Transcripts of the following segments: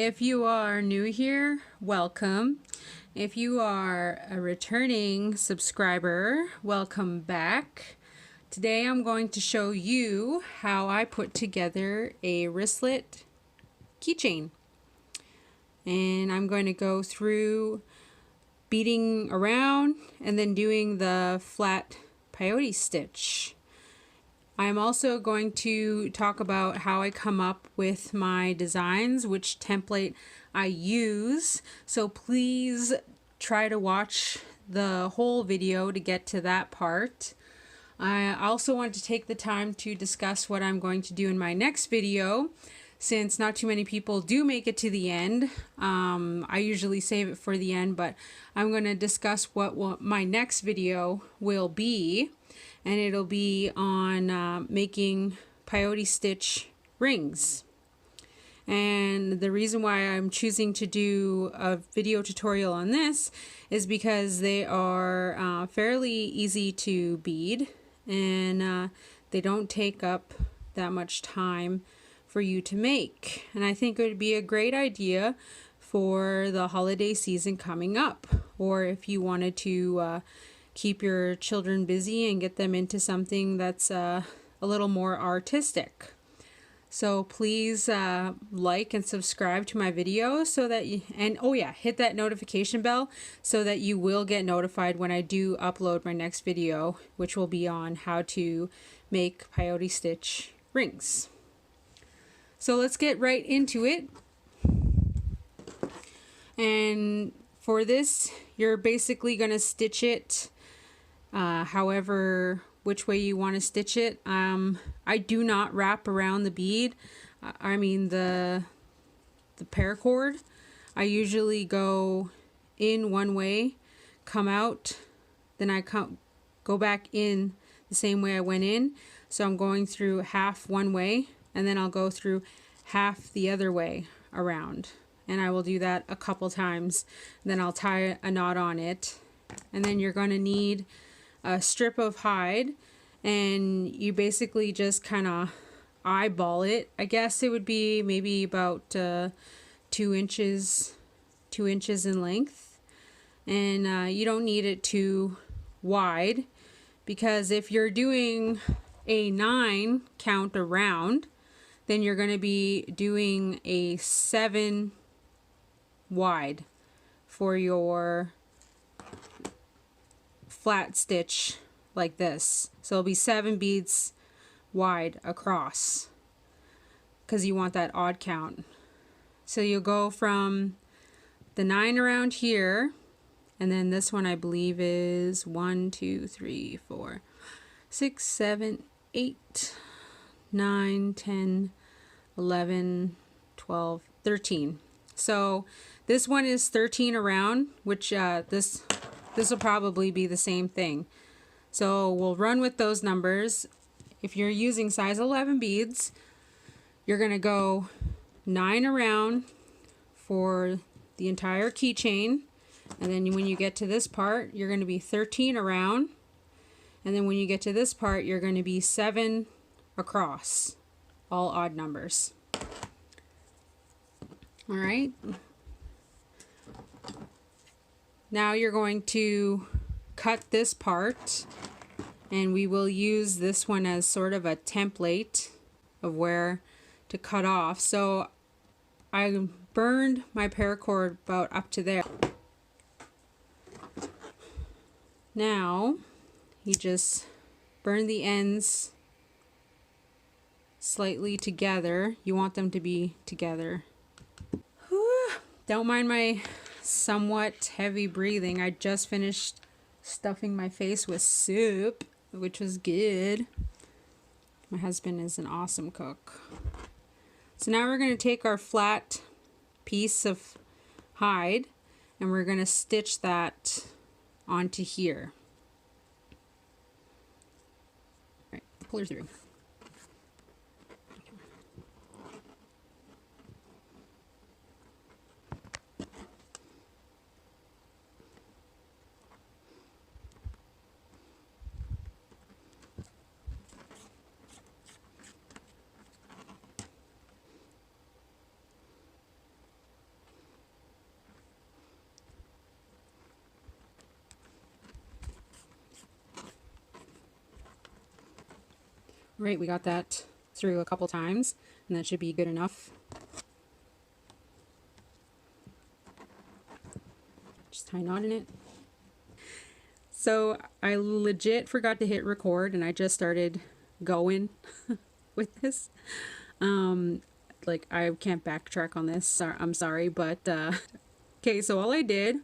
If you are new here, welcome. If you are a returning subscriber, welcome back. Today I'm going to show you how I put together a wristlet keychain. And I'm going to go through beading around and then doing the flat peyote stitch. I'm also going to talk about how I come up with my designs, which template I use. So please try to watch the whole video to get to that part. I also want to take the time to discuss what I'm going to do in my next video, since not too many people do make it to the end. I usually save it for the end, but I'm going to discuss what my next video will be. And it'll be on making peyote stitch rings. And the reason why I'm choosing to do a video tutorial on this is because they are fairly easy to bead, and they don't take up that much time for you to make. And I think it would be a great idea for the holiday season coming up, or if you wanted to keep your children busy and get them into something that's a little more artistic. So please like and subscribe to my videos so that you, and oh yeah, hit that notification bell so that you will get notified when I do upload my next video, which will be on how to make peyote stitch rings. So let's get right into it. And for this, you're basically going to stitch it however which way you want to stitch it. I do not wrap around the bead, I mean the paracord. I usually go in one way, come out, then I go back in the same way I went in. So I'm going through half one way, and then I'll go through half the other way around, and I will do that a couple times. Then I'll tie a knot on it, and then you're going to need a strip of hide, and you basically just kind of eyeball it. I guess it would be maybe about 2 inches in length, and you don't need it too wide, because if you're doing a 9 count around, then you're going to be doing a 7 wide for your flat stitch like this. So it'll be 7 beads wide across, because you want that odd count. So you'll go from the 9 around here, and then this one I believe is 1, 2, 3, 4, 6, 7, 8, 9, 10, 11, 12, 13. So this one is 13 around, which this will probably be the same thing. So we'll run with those numbers. If you're using size 11 beads, you're going to go 9 around for the entire keychain. And then when you get to this part, you're going to be 13 around. And then when you get to this part, you're going to be 7 across, all odd numbers. All right. Now you're going to cut this part, and we will use this one as sort of a template of where to cut off. So I burned my paracord about up to there. Now you just burn the ends slightly together. You want them to be together. Whew. Don't mind my somewhat heavy breathing. I just finished stuffing my face with soup, which was good. My husband is an awesome cook. So now we're going to take our flat piece of hide, and we're going to stitch that onto here. All right, pull her through. Right, we got that through a couple times, and that should be good enough. Just tie a knot in it. So I legit forgot to hit record, and I just started going with this. Like, I can't backtrack on this. I'm sorry, but okay, so all I did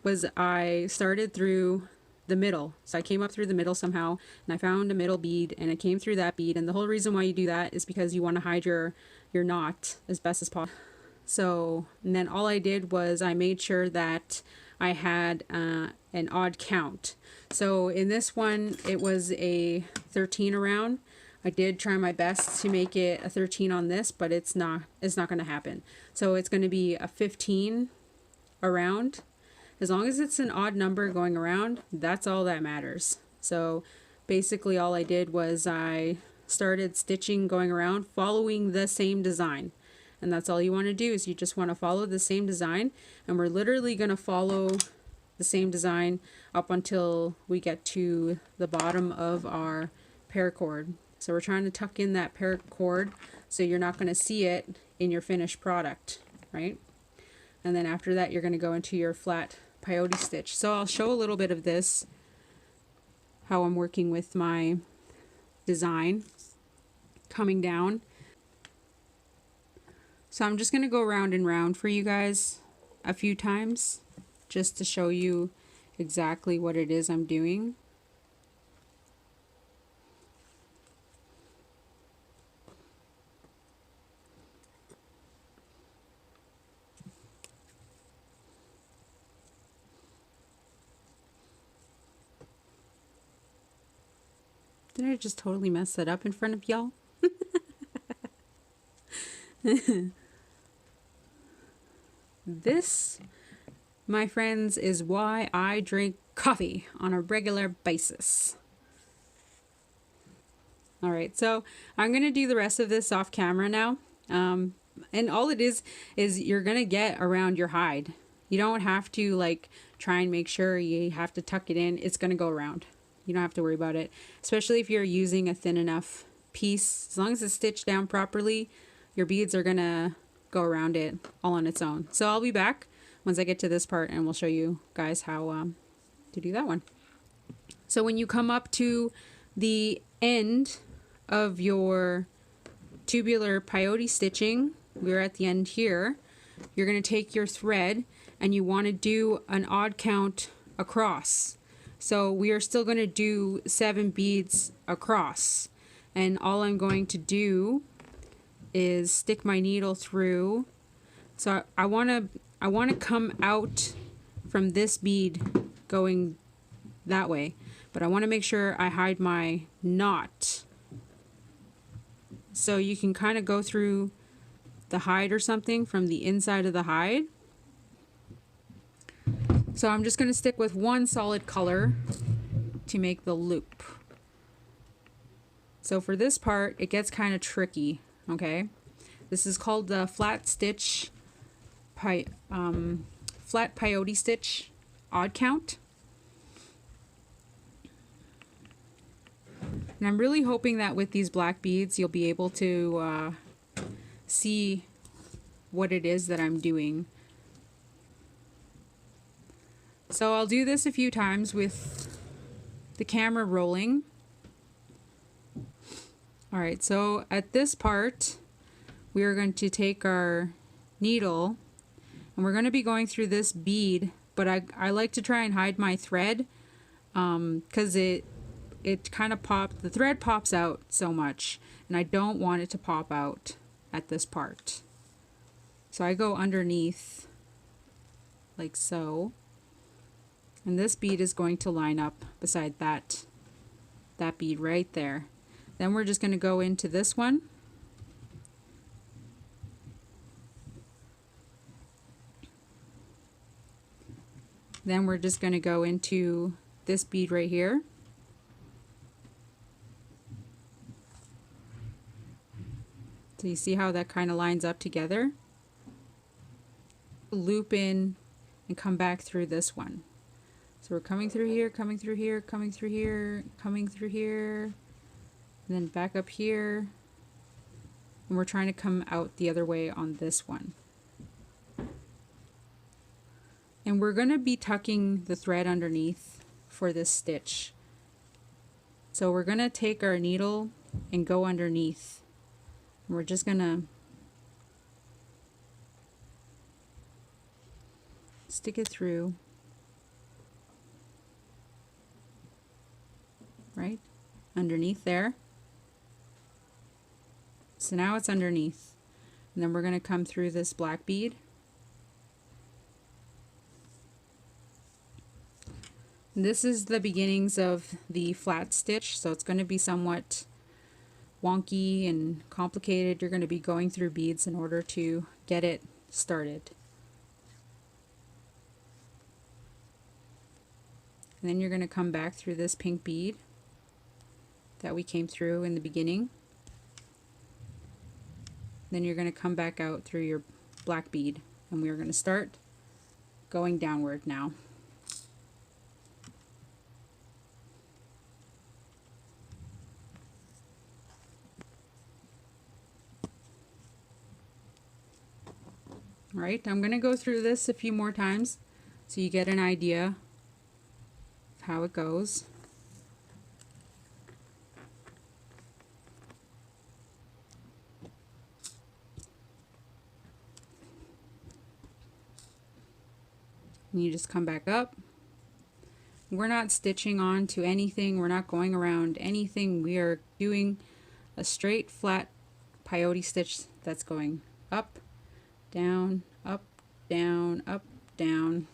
was I started through the middle. So I came up through the middle somehow, and I found a middle bead, and I came through that bead. And the whole reason why you do that is because you want to hide your knot as best as possible. So, and then all I did was I made sure that I had an odd count. So in this one, it was a 13 around. I did try my best to make it a 13 on this, but it's not going to happen. So it's going to be a 15 around. As long as it's an odd number going around, that's all that matters. So basically all I did was I started stitching going around, following the same design. And that's all you want to do, is you just want to follow the same design. And we're literally going to follow the same design up until we get to the bottom of our paracord. So we're trying to tuck in that paracord so you're not going to see it in your finished product, right? And then after that, you're going to go into your flat peyote stitch. So I'll show a little bit of this, how I'm working with my design coming down. So I'm just going to go round and round for you guys a few times just to show you exactly what it is I'm doing. Did I just totally mess that up in front of y'all? This, my friends, is why I drink coffee on a regular basis. Alright, so I'm going to do the rest of this off camera now. And all it is you're going to get around your hide. You don't have to like try and make sure you have to tuck it in. It's going to go around. You don't have to worry about it. Especially if you're using a thin enough piece. As long as it's stitched down properly, your beads are going to go around it all on its own. So I'll be back once I get to this part, and we'll show you guys how to do that one. So when you come up to the end of your tubular peyote stitching, we're at the end here, you're going to take your thread and you want to do an odd count across. So we are still going to do 7 beads across, and all I'm going to do is stick my needle through. So I want to come out from this bead going that way, but I want to make sure I hide my knot. So you can kind of go through the hide or something from the inside of the hide. So I'm just going to stick with one solid color to make the loop. So for this part, it gets kind of tricky. Okay, this is called the flat peyote stitch odd count. And I'm really hoping that with these black beads, you'll be able to see what it is that I'm doing. So I'll do this a few times with the camera rolling. Alright, so at this part, we are going to take our needle, and we're going to be going through this bead, but I like to try and hide my thread, because it kind of the thread pops out so much, and I don't want it to pop out at this part. So I go underneath, like so, and this bead is going to line up beside that bead right there. Then we're just going to go into this one. Then we're just going to go into this bead right here. So you see how that kind of lines up together? Loop in and come back through this one. So we're coming through here, coming through here, coming through here, coming through here. and then back up here, and we're trying to come out the other way on this one. And we're going to be tucking the thread underneath for this stitch. So we're going to take our needle and go underneath. And we're just going to stick it through, right underneath there. So now it's underneath, and then we're going to come through this black bead. And this is the beginnings of the flat stitch, so it's going to be somewhat wonky and complicated. You're going to be going through beads in order to get it started. And then you're going to come back through this pink bead that we came through in the beginning. Then you're going to come back out through your black bead, and we're going to start going downward now. Alright, I'm going to go through this a few more times so you get an idea of how it goes. And you just come back up. We're not stitching on to anything, we're not going around anything, we are doing a straight flat peyote stitch that's going up, down, up, down, up, down.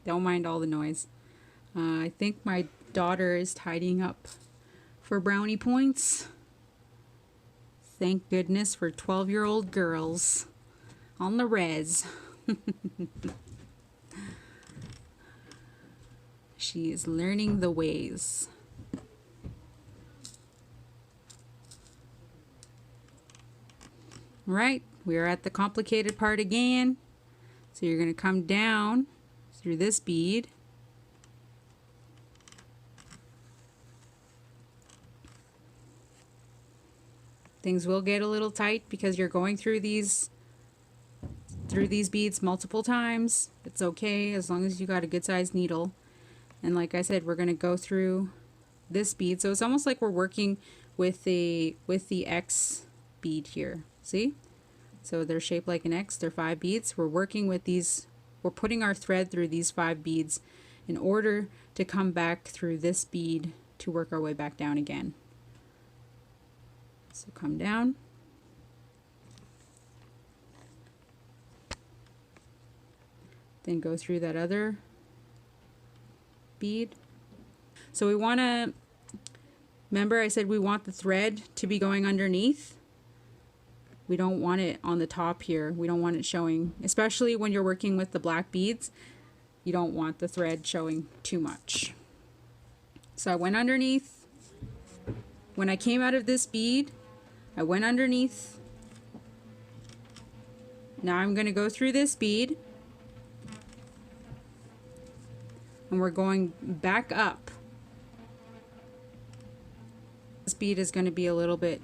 Don't mind all the noise. I think my daughter is tidying up for brownie points. Thank goodness for 12-year-old girls on the res. She is learning the ways. Right, we're at the complicated part again. So you're going to come down through this bead. Things will get a little tight because you're going through these beads multiple times. It's okay as long as you got a good sized needle. And like I said, we're going to go through this bead. So it's almost like we're working with the X bead here. See? So they're shaped like an X. They're 5 beads. We're working with these. We're putting our thread through these 5 beads in order to come back through this bead to work our way back down again. So come down. Then go through that other bead. So we want to, remember I said we want the thread to be going underneath. We don't want it on the top here. We don't want it showing, especially when you're working with the black beads. You don't want the thread showing too much. So I went underneath. When I came out of this bead, I went underneath. Now I'm going to go through this bead. And we're going back up. This bead is going to be a little bit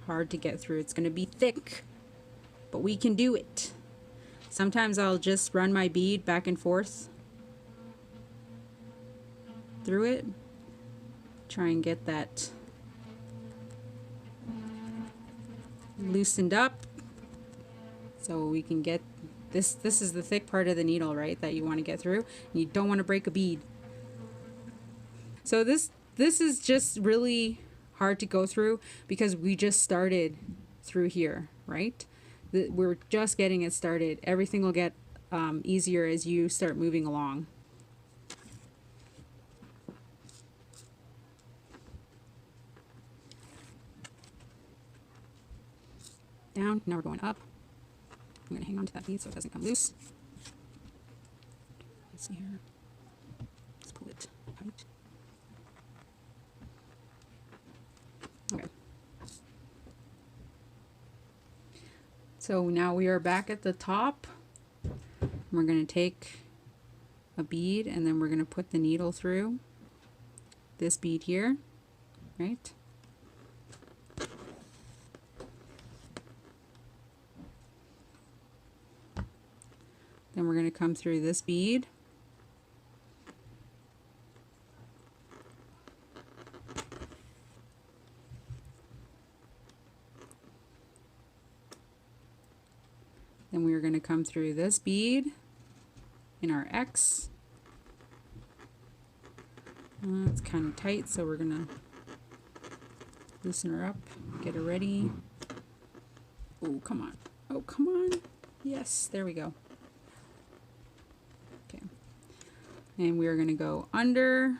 hard to get through. It's going to be thick, but we can do it. Sometimes I'll just run my bead back and forth through it. Try and get that loosened up so we can get this. This is the thick part of the needle, right, that you want to get through. You don't want to break a bead. So this is just really hard to go through because we just started through here, right? We're just getting it started. Everything will get easier as you start moving along. Down, now we're going up. I'm going to hang on to that bead so it doesn't come loose. Let's see here. Let's pull it tight. Okay. So now we are back at the top. We're going to take a bead and then we're going to put the needle through this bead here, right? Then we're going to come through this bead. Then we are going to come through this bead in our X. It's kind of tight, so we're going to loosen her up, get her ready. Oh, come on. Oh, come on. Yes, there we go. Okay. And we are going to go under.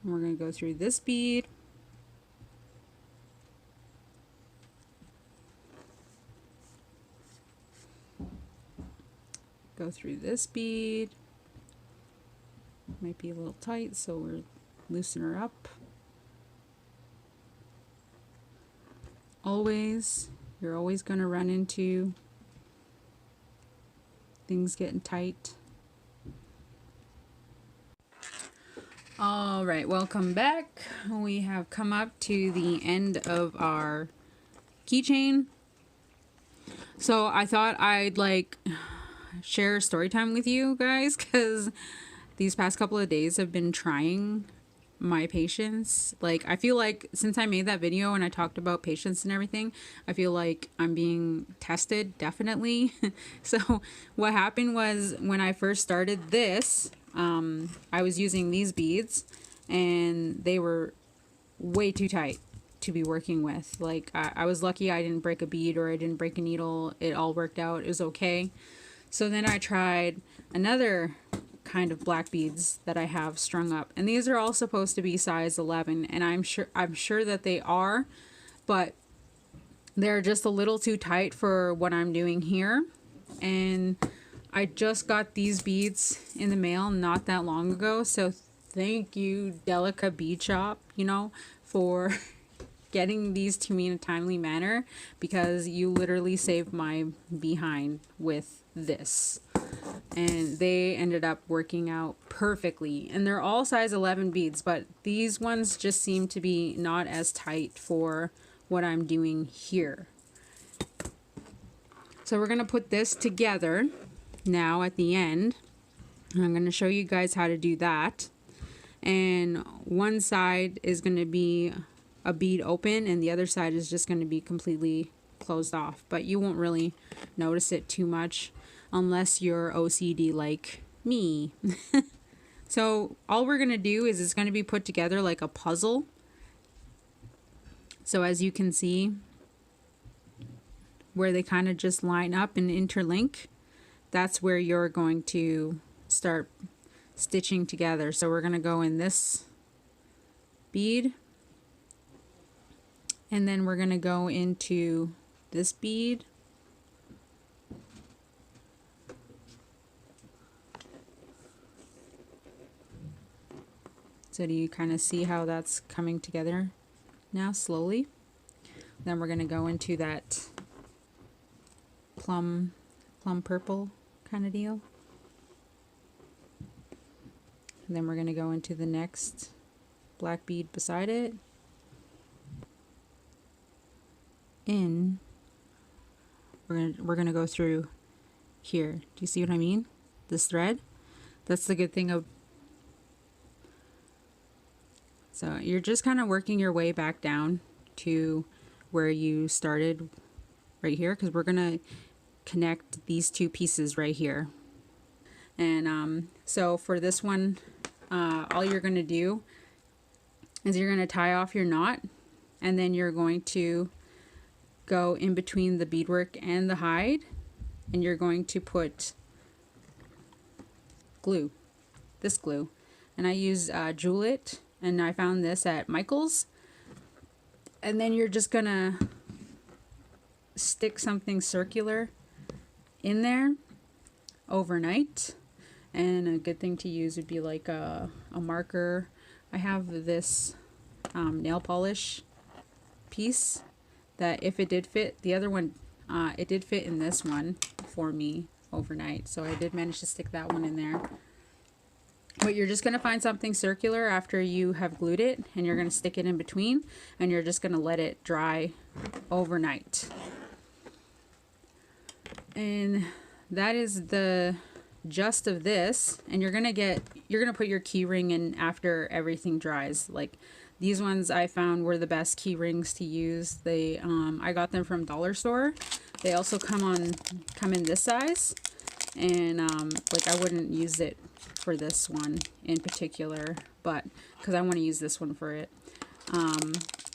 And we're going to go through this bead. Go through this bead. Might be a little tight, so we're loosen her up. Always, you're always going to run into things getting tight. All right, welcome back. We have come up to the end of our keychain. So I thought I'd like share story time with you guys, because these past couple of days have been trying my patience. Like, I feel like since I made that video and I talked about patience and everything, I feel like I'm being tested, definitely. So what happened was, when I first started this, I was using these beads and they were way too tight to be working with. Like, I was lucky I didn't break a bead or I didn't break a needle. It all worked out. It was okay. So then I tried another kind of black beads that I have strung up, and these are all supposed to be size 11, and I'm sure that they are, but they're just a little too tight for what I'm doing here. And I just got these beads in the mail not that long ago, so thank you, Delica Bead Shop, you know, for getting these to me in a timely manner, because you literally saved my behind with this. And they ended up working out perfectly, and they're all size 11 beads, but these ones just seem to be not as tight for what I'm doing here. So we're going to put this together now at the end. I'm going to show you guys how to do that. And one side is going to be a bead open and the other side is just going to be completely closed off, but you won't really notice it too much unless you're OCD like me. So all we're going to do is it's going to be put together like a puzzle. So as you can see, where they kind of just line up and interlink, that's where you're going to start stitching together. So we're going to go in this bead, and then we're going to go into this bead, so do you kind of see how that's coming together now slowly? Then we're going to go into that plum purple kind of deal, and then we're going to go into the next black bead beside it. We're gonna go through here. Do you see what I mean? This thread. That's the good thing of. So you're just kind of working your way back down to where you started right here, because we're gonna connect these two pieces right here. And so for this one, all you're gonna do is you're gonna tie off your knot, and then you're going to go in between the beadwork and the hide, and you're going to put glue, this glue. And I use Jewel It, and I found this at Michael's. And then you're just gonna stick something circular in there. overnight. And a good thing to use would be like a marker. I have this nail polish piece that if it did fit, the other one, it did fit in this one for me overnight. So I did manage to stick that one in there. But you're just going to find something circular after you have glued it, and you're going to stick it in between, and you're just going to let it dry overnight. And that is the gist of this. And you're going to put your key ring in after everything dries. Like these ones I found were the best key rings to use. They I got them from dollar store. They also come in this size, and like I wouldn't use it for this one in particular, but because I want to use this one for it.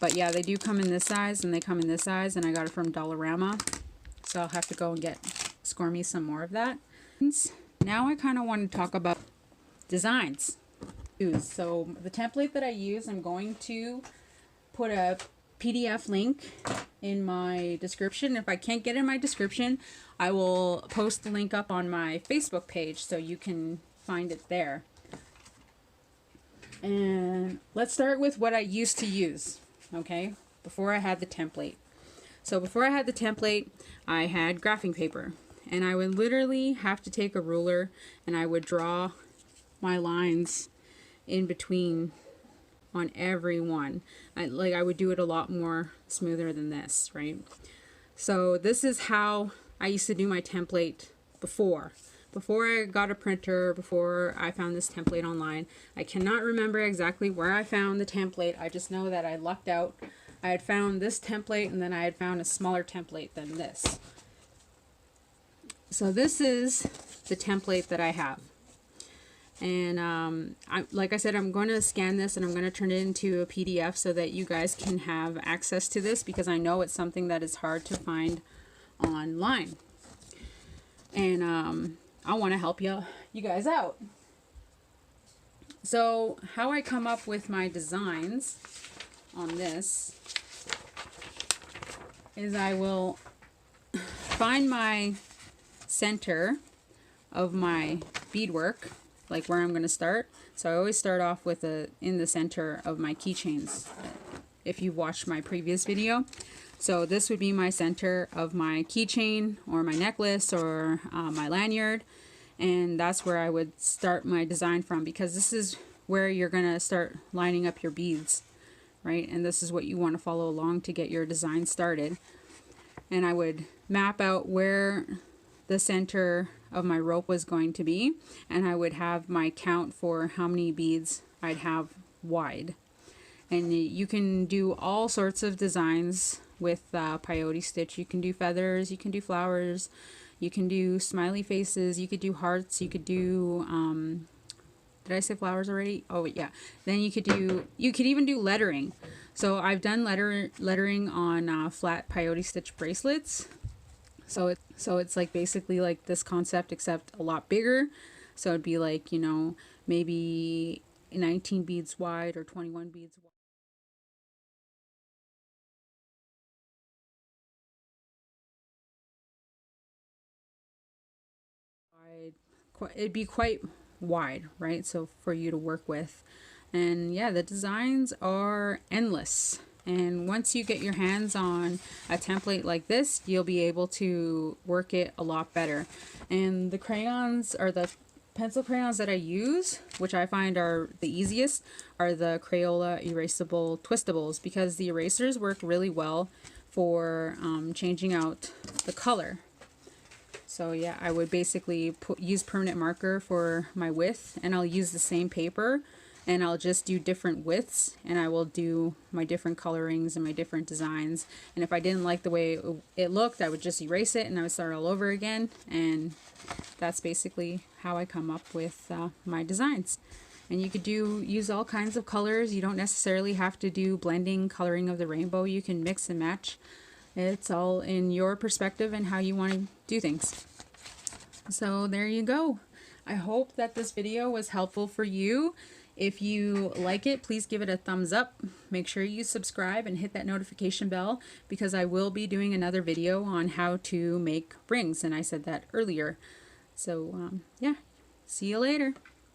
But yeah, they do come in this size, and they come in this size, and I got it from Dollarama, so I'll have to go and score me some more of that. Now I kind of want to talk about designs. So the template that I use, I'm going to put a PDF link in my description. If I can't get it in my description, I will post the link up on my Facebook page so you can find it there. And let's start with what I used to use, okay, before I had the template. So before I had the template, I had graphing paper, and I would literally have to take a ruler and I would draw my lines in between on every one. I would do it a lot more smoother than this, right? So this is how I used to do my template before I got a printer, before I found this template online. I cannot remember exactly where I found the template. I just know that I lucked out. I had found this template, and then I had found a smaller template than this. So this is the template that I have. And like I said, I'm going to scan this and I'm going to turn it into a PDF so that you guys can have access to this, because I know it's something that is hard to find online. And I want to help you guys out. So how I come up with my designs on this is I will find my center of my beadwork, like where I'm going to start. So I always start off with in the center of my keychains, if you've watched my previous video. So this would be my center of my keychain or my necklace or my lanyard, and that's where I would start my design from, because this is where you're going to start lining up your beads, right? And this is what you want to follow along to get your design started. And I would map out where the center of my rope was going to be, and I would have my count for how many beads I'd have wide. And you can do all sorts of designs with peyote stitch. You can do feathers, you can do flowers, you can do smiley faces, you could do hearts, you could do did I say flowers already? Oh yeah. Then you could even do lettering. So I've done lettering on flat peyote stitch bracelets. So it's like basically like this concept, except a lot bigger. So it'd be like, you know, maybe 19 beads wide or 21 beads wide. It'd be quite wide, right? So for you to work with. And yeah, the designs are endless. And once you get your hands on a template like this, you'll be able to work it a lot better. And the crayons, or the pencil crayons that I use, which I find are the easiest, are the Crayola erasable twistables, because the erasers work really well for changing out the color. So yeah, I would basically use permanent marker for my width, and I'll use the same paper, and I'll just do different widths, and I will do my different colorings and my different designs. And if I didn't like the way it looked, I would just erase it and I would start all over again. And that's basically how I come up with my designs. And you could use all kinds of colors. You don't necessarily have to do blending, coloring of the rainbow. You can mix and match. It's all in your perspective and how you want to do things. So there you go. I hope that this video was helpful for you. If you like it, please give it a thumbs up. Make sure you subscribe and hit that notification bell, because I will be doing another video on how to make rings, and I said that earlier. So yeah, see you later.